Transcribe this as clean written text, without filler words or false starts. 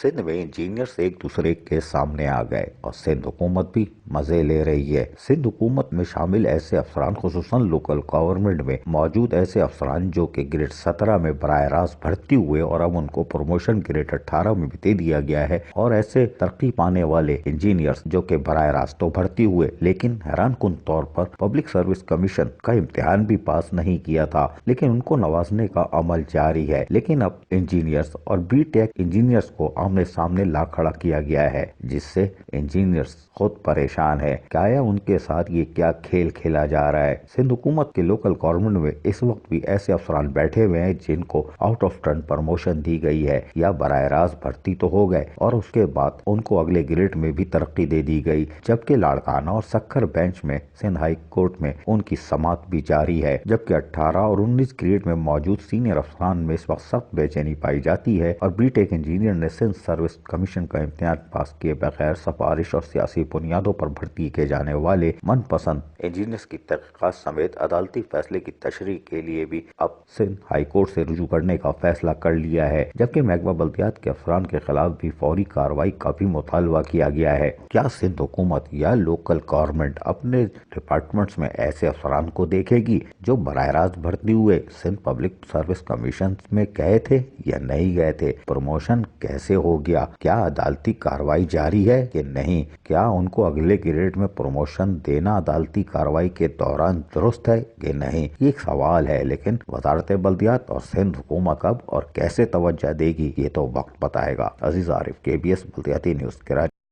सिंध में इंजीनियर्स एक दूसरे के सामने आ गए और सिंध हुकूमत भी मजे ले रही है। सिंध हुकूमत में शामिल ऐसे अफसरान, खुसूसन लोकल गवर्नमेंट में मौजूद ऐसे अफसरान जो कि ग्रेड 17 में बराह रास्त भर्ती हुए और अब उनको प्रमोशन ग्रेड 18 में भी दे दिया गया है, और ऐसे तरक्की पाने वाले इंजीनियर्स जो कि बराह रास्त तो भर्ती हुए लेकिन हैरान कुन तौर पर पब्लिक सर्विस कमीशन का इम्तिहान भी पास नहीं किया था, लेकिन उनको नवाजने का अमल जारी है। लेकिन अब इंजीनियर्स और बीटेक इंजीनियर्स को आमने सामने ला खड़ा किया गया है, जिससे इंजीनियर्स खुद परेशान है। क्या है उनके साथ ये क्या खेल खेला जा रहा है। सिंध हुकूमत के लोकल गवर्नमेंट में इस वक्त भी ऐसे अफसरान बैठे हुए हैं जिनको आउट ऑफ टर्न प्रमोशन दी गई है या बराह रास्त भर्ती तो हो गए और उसके बाद उनको अगले ग्रेड में भी तरक्की दे दी गई, जबकि लाड़काना और सक्खर बेंच में सिंध हाई कोर्ट में उनकी समाअत भी जारी है। जबकि 18 और 19 ग्रेड में मौजूद सीनियर अफसरान में इस वक्त सख्त बेचैनी पाई जाती है और बीटेक इंजीनियर ने सिंध सर्विस कमीशन का इम्तिहान पास किए बगैर सिफारिश और सियासी बुनियादों पर भर्ती किए जाने वाले मनपसंद इंजीनियर्स की तहकीकात समेत अदालती फैसले की तशरीह के लिए भी अब सिंध हाई कोर्ट से रुजू करने का फैसला कर लिया है। जबकि महकमा बल्दियात के अफसरान के खिलाफ भी फौरी कार्रवाई का भी मुतालबा किया गया है। क्या सिंध हुकूमत या लोकल गवर्नमेंट अपने डिपार्टमेंट्स में ऐसे अफसरान को देखेगी जो बराह रास्त भर्ती हुए सिंध पब्लिक सर्विस कमीशन में गए थे या नहीं गए थे? प्रमोशन कैसे हो गया? क्या अदालती कार्रवाई जारी है कि नहीं? क्या उनको अगले ग्रेड में प्रमोशन देना अदालती कार्रवाई के दौरान दुरुस्त है कि नहीं? ये एक सवाल है, लेकिन वजारत बल्दियात और सिंध हुकूमत कब और कैसे तवज्जो देगी ये तो वक्त बताएगा। अजीज आरिफ, KBS बल्दियाती न्यूज़, कराची।